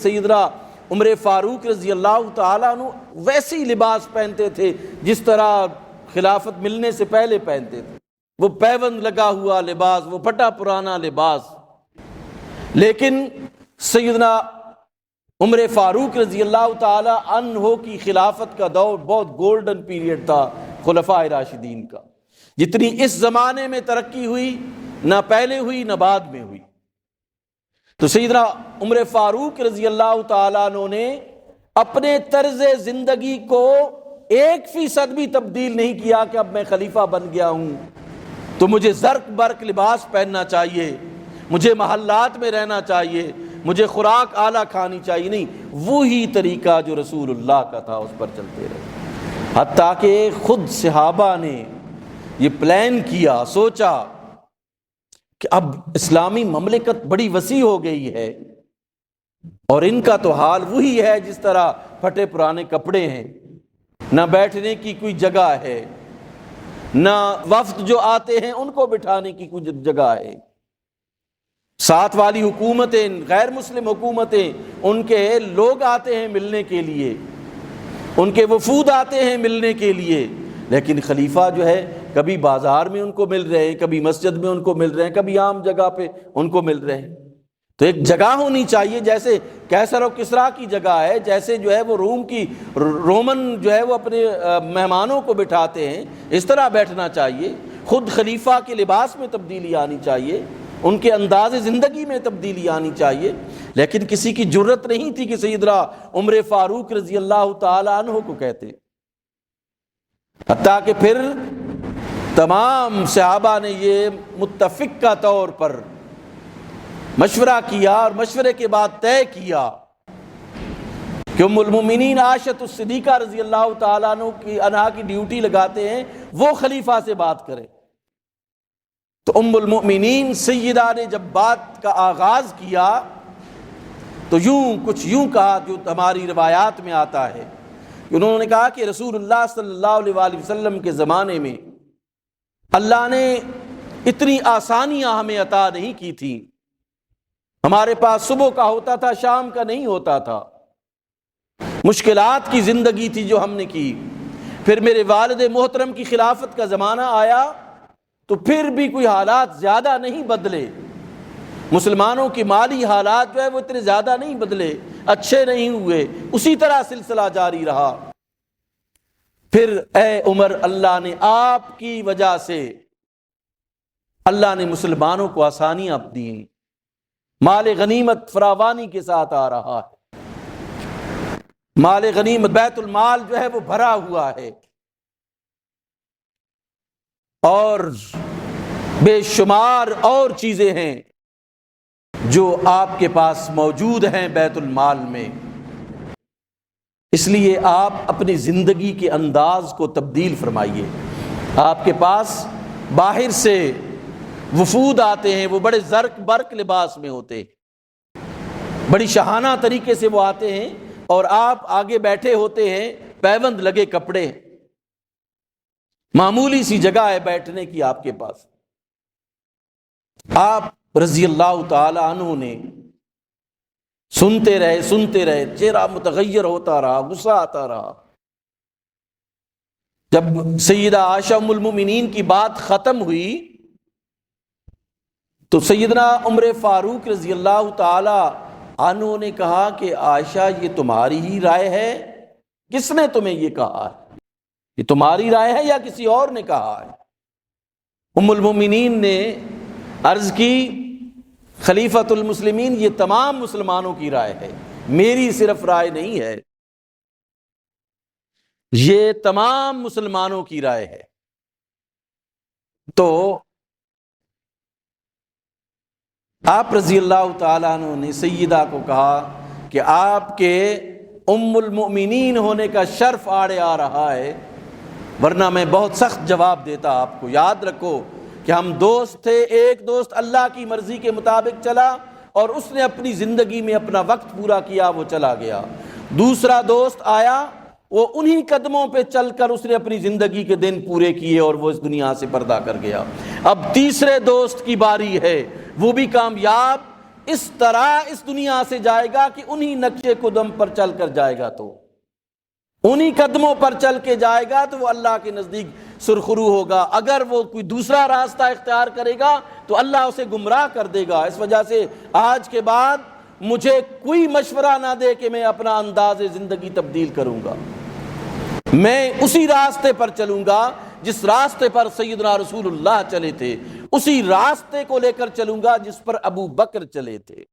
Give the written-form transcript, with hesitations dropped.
سیدنا عمر فاروق رضی اللہ تعالیٰ عنہ ویسی لباس پہنتے تھے جس طرح خلافت ملنے سے پہلے پہنتے تھے، وہ پیوند لگا ہوا لباس، وہ پھٹا پرانا لباس۔ لیکن سیدنا عمر فاروق رضی اللہ تعالیٰ عنہ کی خلافت کا دور بہت گولڈن پیریڈ تھا خلفاء راشدین کا۔ جتنی اس زمانے میں ترقی ہوئی نہ پہلے ہوئی نہ بعد میں ہوئی۔ تو سیدنا عمر فاروق رضی اللہ تعالیٰ عنہ نے اپنے طرز زندگی کو 1% بھی تبدیل نہیں کیا کہ اب میں خلیفہ بن گیا ہوں تو مجھے زرق برق لباس پہننا چاہیے، مجھے محلات میں رہنا چاہیے، مجھے خوراک اعلیٰ کھانی چاہیے۔ نہیں، وہی طریقہ جو رسول اللہ کا تھا اس پر چلتے رہے، حتیٰ کہ خود صحابہ نے یہ پلان کیا، سوچا کہ اب اسلامی مملکت بڑی وسیع ہو گئی ہے اور ان کا تو حال وہی ہے جس طرح پھٹے پرانے کپڑے ہیں، نہ بیٹھنے کی کوئی جگہ ہے، نہ وفد جو آتے ہیں ان کو بٹھانے کی کوئی جگہ ہے، ساتھ والی حکومتیں، غیر مسلم حکومتیں، ان کے لوگ آتے ہیں ملنے کے لیے، ان کے وفود آتے ہیں ملنے کے لیے، لیکن خلیفہ جو ہے کبھی بازار میں ان کو مل رہے ہیں، کبھی مسجد میں ان کو مل رہے ہیں، کبھی عام جگہ پہ ان کو مل رہے ہیں۔ تو ایک جگہ ہونی چاہیے، جیسے کیسر و کسریٰ کی جگہ ہے، جیسے جو ہے وہ رومن جو ہے وہ اپنے مہمانوں کو بٹھاتے ہیں، اس طرح بیٹھنا چاہیے۔ خود خلیفہ کے لباس میں تبدیلی آنی چاہیے، ان کے انداز زندگی میں تبدیلی آنی چاہیے، لیکن کسی کی جرت نہیں تھی کہ سیدنا عمر فاروق رضی اللہ تعالی عنہ کو کہتے۔ حتیٰ کہ پھر تمام صحابہ نے یہ متفق کا طور پر مشورہ کیا اور مشورے کے بعد طے کیا کہ ام المومنین عائشہ الصدیقہ رضی اللہ تعالیٰ عنہا کی ڈیوٹی لگاتے ہیں، وہ خلیفہ سے بات کریں۔ تو ام المؤمنین سیدہ نے جب بات کا آغاز کیا تو کچھ یوں کہا جو ہماری روایات میں آتا ہے کہ انہوں نے کہا کہ رسول اللہ صلی اللہ علیہ وآلہ وسلم کے زمانے میں اللہ نے اتنی آسانیاں ہمیں عطا نہیں کی تھی، ہمارے پاس صبح کا ہوتا تھا، شام کا نہیں ہوتا تھا، مشکلات کی زندگی تھی جو ہم نے کی۔ پھر میرے والد محترم کی خلافت کا زمانہ آیا تو پھر بھی کوئی حالات زیادہ نہیں بدلے، مسلمانوں کی مالی حالات جو ہے وہ اتنے زیادہ نہیں بدلے، اچھے نہیں ہوئے، اسی طرح سلسلہ جاری رہا۔ پھر اے عمر، اللہ نے آپ کی وجہ سے اللہ نے مسلمانوں کو آسانیاں دی، مال غنیمت فراوانی کے ساتھ آ رہا ہے، مال غنیمت بیت المال جو ہے وہ بھرا ہوا ہے، اور بے شمار اور چیزیں ہیں جو آپ کے پاس موجود ہیں بیت المال میں۔ اس لیے آپ اپنی زندگی کے انداز کو تبدیل فرمائیے۔ آپ کے پاس باہر سے وفود آتے ہیں، وہ بڑے زرق برق لباس میں ہوتے، بڑی شاہانہ طریقے سے وہ آتے ہیں، اور آپ آگے بیٹھے ہوتے ہیں، پیوند لگے کپڑے، معمولی سی جگہ ہے بیٹھنے کی آپ کے پاس۔ آپ رضی اللہ تعالی عنہ نے سنتے رہے، چہرہ متغیر ہوتا رہا، غصہ آتا رہا۔ جب سیدہ عائشہ ام المؤمنین کی بات ختم ہوئی تو سیدنا عمر فاروق رضی اللہ تعالی عنہ نے کہا کہ عائشہ یہ تمہاری ہی رائے ہے؟ کس نے تمہیں یہ کہا ہے؟ یہ تمہاری رائے ہے یا کسی اور نے کہا ہے؟ ام المؤمنین نے عرض کی خلیفۃ المسلمین، یہ تمام مسلمانوں کی رائے ہے، میری صرف رائے نہیں ہے، یہ تمام مسلمانوں کی رائے ہے۔ تو آپ رضی اللہ تعالیٰ عنہ نے سیدہ کو کہا کہ آپ کے ام المؤمنین ہونے کا شرف آڑے آ رہا ہے، ورنہ میں بہت سخت جواب دیتا آپ کو۔ یاد رکھو کہ ہم دوست تھے، ایک دوست اللہ کی مرضی کے مطابق چلا اور اس نے اپنی زندگی میں اپنا وقت پورا کیا، وہ چلا گیا۔ دوسرا دوست آیا، وہ انہی قدموں پہ چل کر اس نے اپنی زندگی کے دن پورے کیے اور وہ اس دنیا سے پردہ کر گیا۔ اب تیسرے دوست کی باری ہے، وہ بھی کامیاب، اس طرح اس دنیا سے جائے گا کہ انہی نقشے قدم پر چل کر جائے گا، تو انہی قدموں پر چل کے جائے گا تو وہ اللہ کے نزدیک سرخرو ہوگا۔ اگر وہ کوئی دوسرا راستہ اختیار کرے گا تو اللہ اسے گمراہ کر دے گا۔ اس وجہ سے آج کے بعد مجھے کوئی مشورہ نہ دے کہ میں اپنا انداز زندگی تبدیل کروں گا، میں اسی راستے پر چلوں گا جس راستے پر سیدنا رسول اللہ چلے تھے، اسی راستے کو لے کر چلوں گا جس پر ابو بکر چلے تھے۔